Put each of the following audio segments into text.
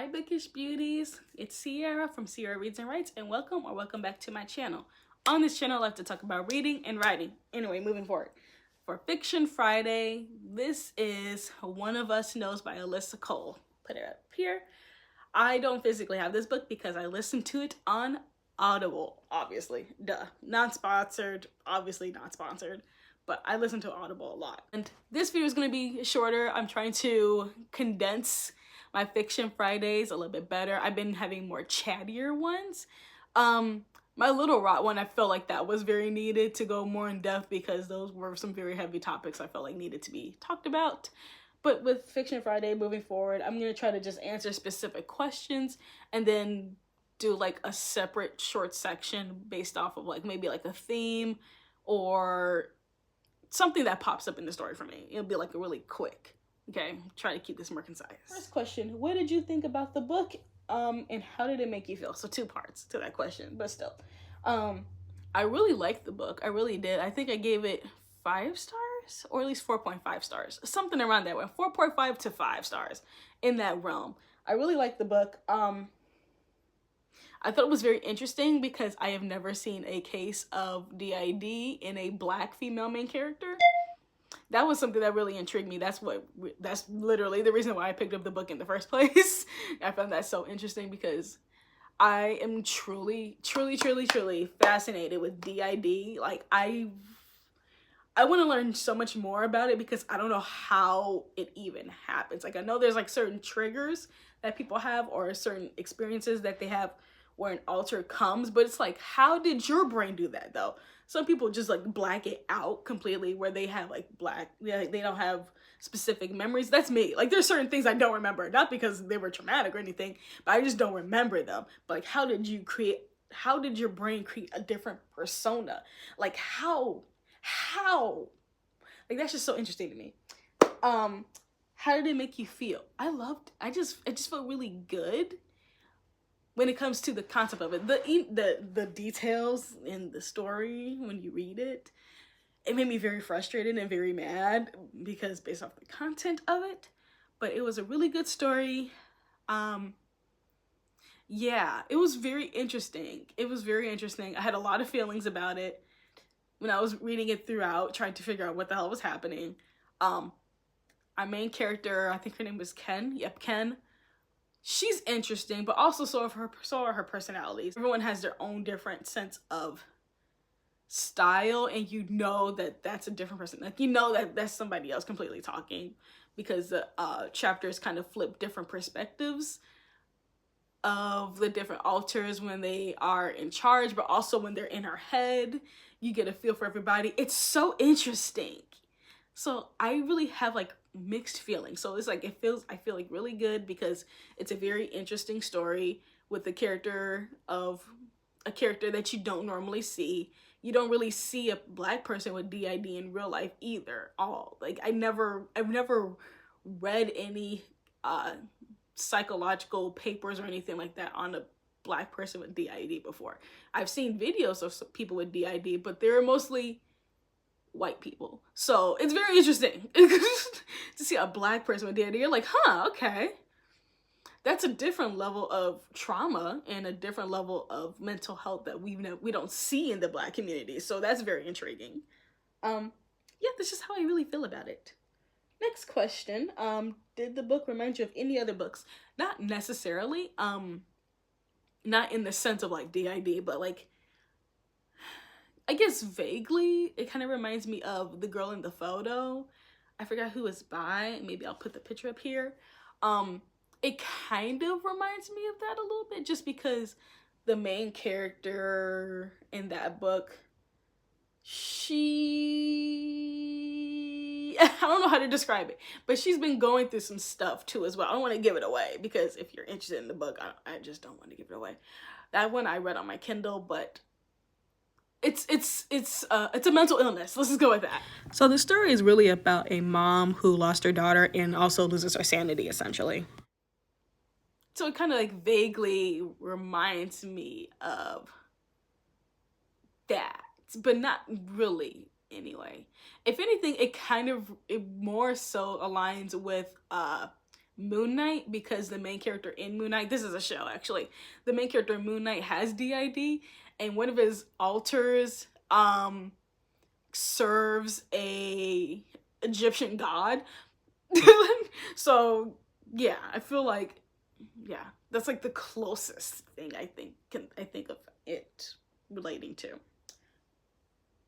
Hi bookish beauties, it's Sierra from Sierra Reads and Writes, and welcome back to my channel. On this channel I like to talk about reading and writing. Anyway, moving forward. For Fiction Friday, this is One of Us Knows by Alyssa Cole. Put it up here. I don't physically have this book because I listened to it on Audible, obviously. Duh. Not sponsored, obviously not sponsored. But I listen to Audible a lot. And this video is going to be shorter. I'm trying to condense my Fiction Fridays a little bit better. I've been having more chattier ones. My Little Rot one, I felt like that was very needed to go more in depth because those were some very heavy topics I felt like needed to be talked about. But with Fiction Friday moving forward, I'm going to try to just answer specific questions and then do like a separate short section based off of like maybe like a theme or something that pops up in the story for me. It'll be like a really quick. Okay, try to keep this more concise. First question, what did you think about the book? And how did it make you feel? So 2 parts to that question, but still. I really liked the book. I really did. I think I gave it 5 stars, or at least 4.5 stars. Something around that way. 4.5 to 5 stars in that realm. I really liked the book. I thought it was very interesting because I have never seen a case of DID in a Black female main character. That was something that really intrigued me. That's literally the reason why I picked up the book in the first place. I found that so interesting because I am truly fascinated with DID. Like I want to learn so much more about it because I don't know how it even happens. Like I know there's like certain triggers that people have or certain experiences that they have where an alter comes, but it's like, how did your brain do that though? Some people just like black it out completely where they have like they don't have specific memories. That's me. Like there's certain things I don't remember, not because they were traumatic or anything, but I just don't remember them. But like, how did your brain create a different persona? Like how? Like that's just so interesting to me. How did it make you feel? I just felt really good when it comes to the concept of it. The details in the story when you read it, it made me very frustrated and very mad because based off the content of it, but it was a really good story. Yeah, it was very interesting. I had a lot of feelings about it when I was reading it throughout, trying to figure out what the hell was happening. Our main character, I think her name was Ken. Yep, Ken. She's interesting, but also so are her personalities. Everyone has their own different sense of style, and you know that that's a different person. Like you know that that's somebody else completely talking because the chapters kind of flip different perspectives of the different alters when they are in charge, but also when they're in her head. You get a feel for everybody. It's so interesting. So I really have like mixed feelings. So it's like I feel like really good because it's a very interesting story with a character that you don't normally see. You don't really see a Black person with DID in real life either. Like I've never read any psychological papers or anything like that on a Black person with DID before. I've seen videos of people with DID, but they're mostly white people. So it's very interesting to see a Black person with DID. You're like, huh, okay. That's a different level of trauma and a different level of mental health that we don't see in the Black community. So that's very intriguing. Yeah, that's just how I really feel about it. Next question. Did the book remind you of any other books? Not necessarily. Not in the sense of like DID, but like I guess vaguely, it kind of reminds me of The Girl in the Photo. I forgot who it's by. Maybe I'll put the picture up here. It kind of reminds me of that a little bit just because the main character in that book, I don't know how to describe it, but she's been going through some stuff too as well. I don't want to give it away because if you're interested in the book, I just don't want to give it away. That one I read on my Kindle, but it's a mental illness. Let's just go with that. So the story is really about a mom who lost her daughter and also loses her sanity, essentially. So it kind of like vaguely reminds me of that, but not really anyway. If anything, it more so aligns with Moon Knight, because the main character in Moon Knight, this is a show actually, the main character in Moon Knight has DID, and one of his alters serves a Egyptian god. So yeah, I feel like, yeah, that's like the closest thing I think of it relating to.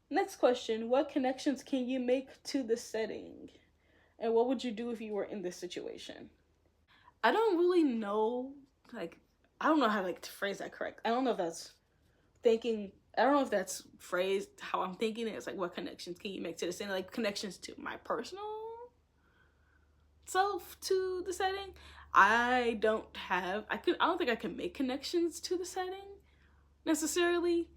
Next question, what connections can you make to the setting? And what would you do if you were in this situation? I don't really know, like, I don't know how like to phrase that correct. I don't know if that's thinking, I don't know if that's phrased how I'm thinking it. It's like, what connections can you make to the setting? Like, connections to my personal self to the setting. I don't think I can make connections to the setting necessarily,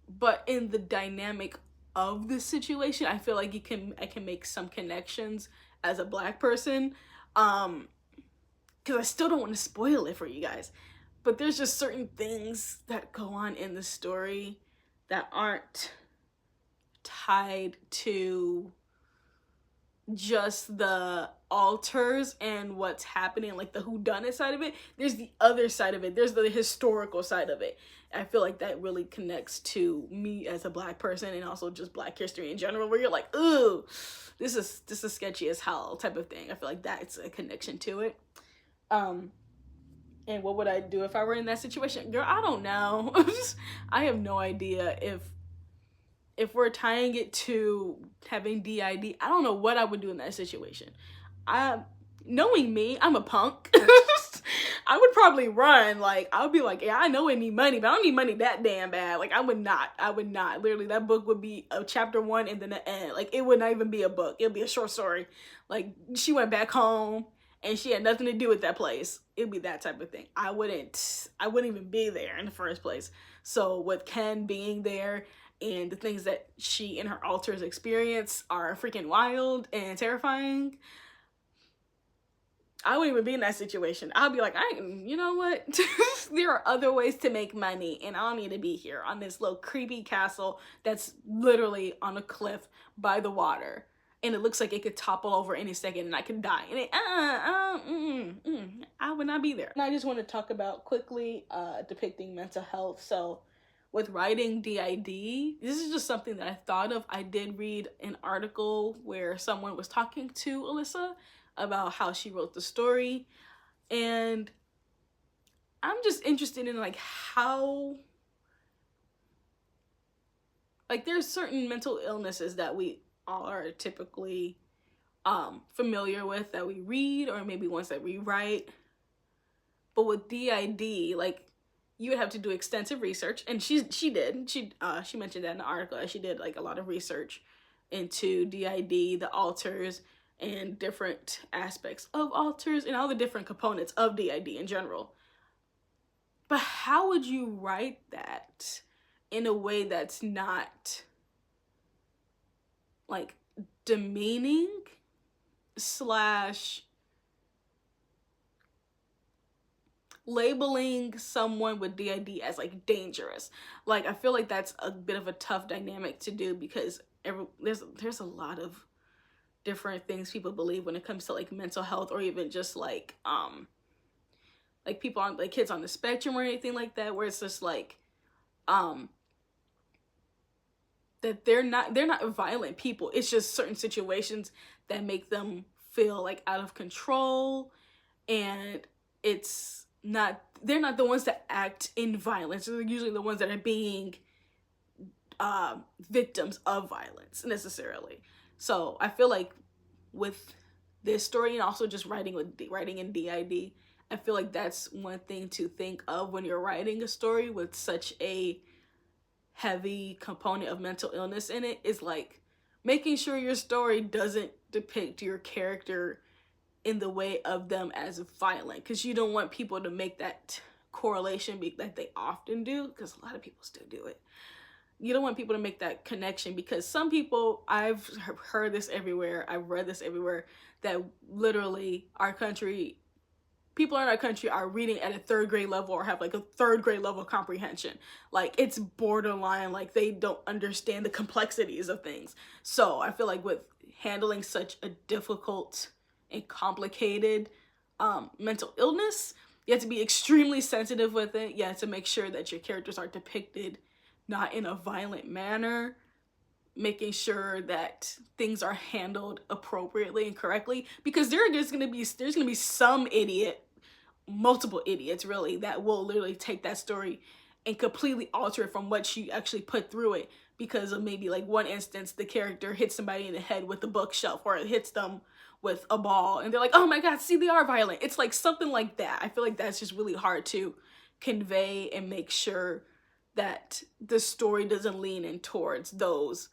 but in the dynamic of the situation, I feel like I can make some connections as a Black person. Because I still don't want to spoil it for you guys, but there's just certain things that go on in the story that aren't tied to just the alters and what's happening, like the whodunit side of it. There's the other side of it. There's the historical side of it. I feel like that really connects to me as a Black person, and also just Black history in general, where you're like, ooh, this is sketchy as hell type of thing. I feel like that's a connection to it. And what would I do if I were in that situation? Girl, I don't know. I have no idea if we're tying it to having DID. I don't know what I would do in that situation. Knowing me, I'm a punk. I would probably run. Like, I would be like, yeah, I know I need money, but I don't need money that damn bad. Like, I would not. Literally, that book would be a chapter 1 and then the end. Like, it would not even be a book. It would be a short story. Like, she went back home and she had nothing to do with that place. It'd be that type of thing. I wouldn't even be there in the first place. So with Ken being there and the things that she and her alters experience are freaking wild and terrifying, I wouldn't even be in that situation. I'll be like, you know what? There are other ways to make money, and I don't need to be here on this little creepy castle that's literally on a cliff by the water. And it looks like it could topple over any second and I could die. And I would not be there. And I just want to talk about quickly depicting mental health. So with writing DID, this is just something that I thought of. I did read an article where someone was talking to Alyssa about how she wrote the story. And I'm just interested in like how, like, there's certain mental illnesses that we are typically familiar with, that we read, or maybe ones that we write. But with DID, like, you would have to do extensive research, and she mentioned that in the article, that she did like a lot of research into DID, the alters, and different aspects of alters, and all the different components of DID in general. But how would you write that in a way that's not like demeaning / labeling someone with DID as like dangerous? Like, I feel like that's a bit of a tough dynamic to do, because there's a lot of different things people believe when it comes to like mental health, or even just like people on, like, kids on the spectrum or anything like that, where it's just like that they're not violent people. It's just certain situations that make them feel like out of control, and they're not the ones that act in violence. They're usually the ones that are being victims of violence necessarily. So I feel like with this story, and also just writing in DID, I feel like that's one thing to think of when you're writing a story with such a heavy component of mental illness in it, is like making sure your story doesn't depict your character in the way of them as violent, because you don't want people to make that correlation that they often do, because a lot of people still do it. You don't want people to make that connection, because some people, I've heard this everywhere, I've read this everywhere, that literally people in our country are reading at a 3rd grade level, or have like a 3rd grade level comprehension. Like, it's borderline, like they don't understand the complexities of things. So I feel like with handling such a difficult and complicated mental illness. You have to be extremely sensitive with it. You have to make sure that your characters are depicted not in a violent manner, making sure that things are handled appropriately and correctly, because there's gonna be some idiot, multiple idiots really, that will literally take that story and completely alter it from what you actually put through it because of maybe like one instance the character hits somebody in the head with a bookshelf, or it hits them with a ball and they're like, oh my god, see, they are violent. It's like something like that. I feel like that's just really hard to convey and make sure that the story doesn't lean in towards those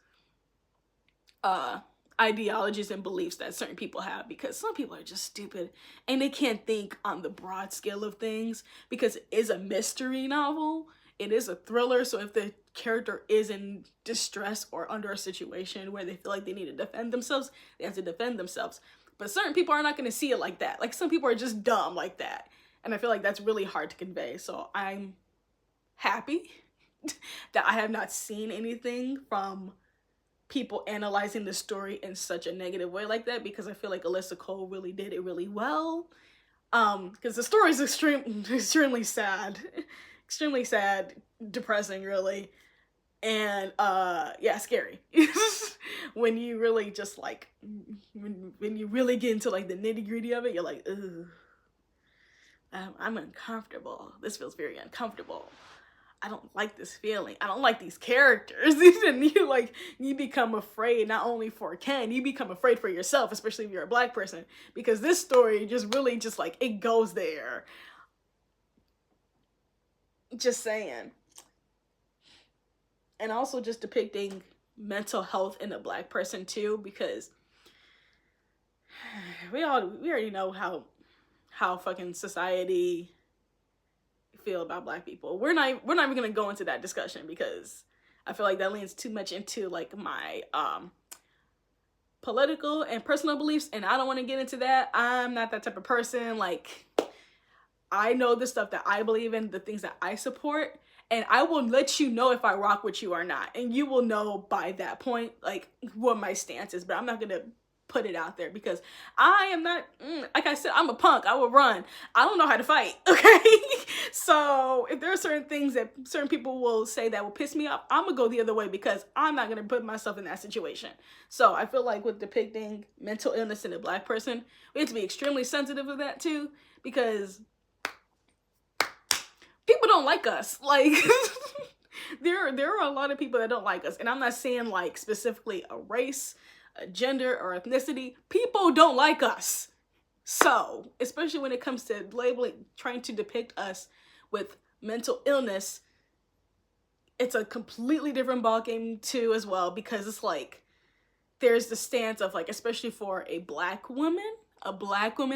ideologies and beliefs that certain people have, because some people are just stupid and they can't think on the broad scale of things, because it is a mystery novel, it is a thriller. So if the character is in distress or under a situation where they feel like they need to defend themselves, they have to defend themselves. But certain people are not going to see it like that. Like, some people are just dumb like that, and I feel like that's really hard to convey. So I'm happy that I have not seen anything from people analyzing the story in such a negative way like that, because I feel like Alyssa Cole really did it really well. Because the story is extremely sad, depressing, really, and yeah, scary. When you really just like, when you really get into like the nitty-gritty of it, you're like, ugh, I'm uncomfortable. This feels very uncomfortable. I don't like this feeling. I don't like these characters. And you become afraid not only for Ken, you become afraid for yourself, especially if you're a black person, because this story just really just like, it goes there. Just saying. And also just depicting mental health in a black person too, because we already know how fucking society feel about black people. We're not even gonna go into that discussion, because I feel like that leans too much into like my political and personal beliefs, and I don't want to get into that. I'm not that type of person. Like, I know the stuff that I believe in, the things that I support, and I will let you know if I rock with you or not, and you will know by that point like what my stance is. But I'm not gonna put it out there, because I am not, like I said, I'm a punk. I will run. I don't know how to fight, okay? So if there are certain things that certain people will say that will piss me off, I'm gonna go the other way, because I'm not gonna put myself in that situation. So I feel like with depicting mental illness in a black person, we have to be extremely sensitive of that too, because people don't like us. Like, there are a lot of people that don't like us, and I'm not saying like specifically a race, a gender, or ethnicity. People don't like us. So, especially when it comes to labeling, trying to depict us with mental illness, it's a completely different ballgame too as well, because it's like, there's the stance of like, especially for a black woman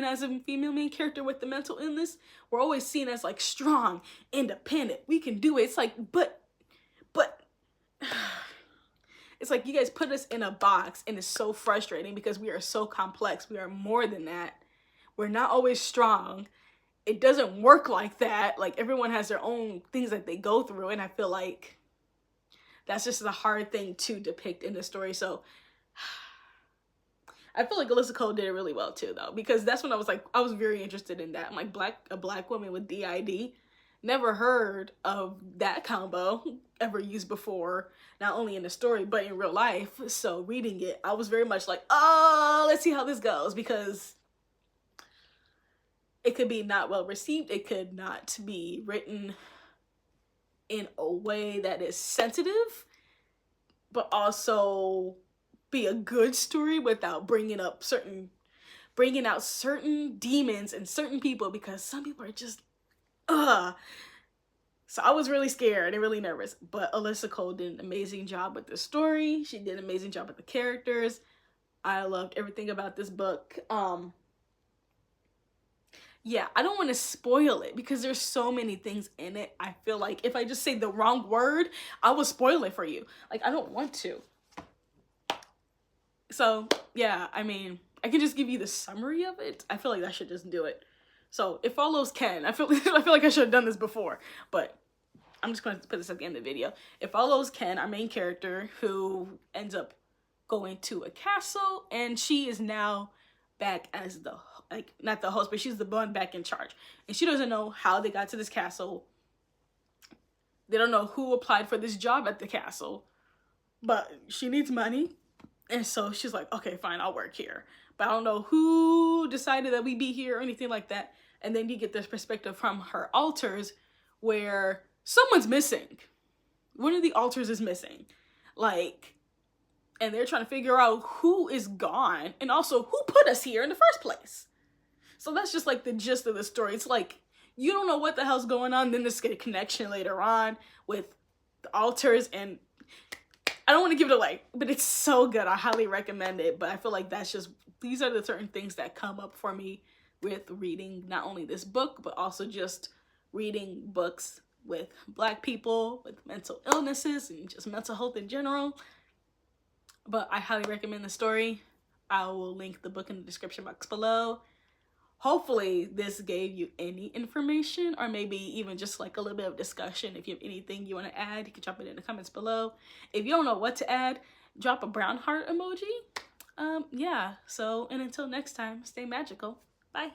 as a female main character with the mental illness, we're always seen as like strong, independent, we can do it. It's like, but it's like, you guys put us in a box, and it's so frustrating because we are so complex. We are more than that. We're not always strong. It doesn't work like that. Like, everyone has their own things that they go through, and I feel like that's just a hard thing to depict in the story. So I feel like Alyssa Cole did it really well too, though, because that's when I was very interested in that. I'm like, a black woman with DID. Never heard of that combo ever used before, not only in the story, but in real life. So reading it, I was very much like, oh, let's see how this goes, because it could be not well received. It could not be written in a way that is sensitive, but also be a good story without bringing out certain demons and certain people, because some people are just, So I was really scared and really nervous, but Alyssa Cole did an amazing job with the story. She did an amazing job with the characters. I loved everything about this book. Yeah, I don't want to spoil it because there's so many things in it. I feel like if I just say the wrong word, I will spoil it for you. Like, I don't want to. So yeah, I mean, I can just give you the summary of it. I feel like that should just do it. So it follows Ken. I feel like I should have done this before, but I'm just going to put this at the end of the video. It follows Ken, our main character, who ends up going to a castle, and she is now back as the, like, not the host, but she's the one back in charge. And she doesn't know how they got to this castle. They don't know who applied for this job at the castle, but she needs money. And so she's like, okay, fine, I'll work here. But I don't know who decided that we be here or anything like that. And then you get this perspective from her altars where someone's missing. One of the altars is missing. Like, and they're trying to figure out who is gone and also who put us here in the first place. So that's just like the gist of the story. It's like, you don't know what the hell's going on. Then there's a connection later on with the altars, and I don't want to give it away, but it's so good. I highly recommend it. But I feel like that's just, these are the certain things that come up for me with reading not only this book, but also just reading books with Black people with mental illnesses and just mental health in general. But I highly recommend the story. I will link the book in the description box below. Hopefully this gave you any information, or maybe even just like a little bit of discussion. If you have anything you want to add, you can drop it in the comments below. If you don't know what to add, drop a brown heart emoji. Yeah, so, and until next time, stay magical. Bye.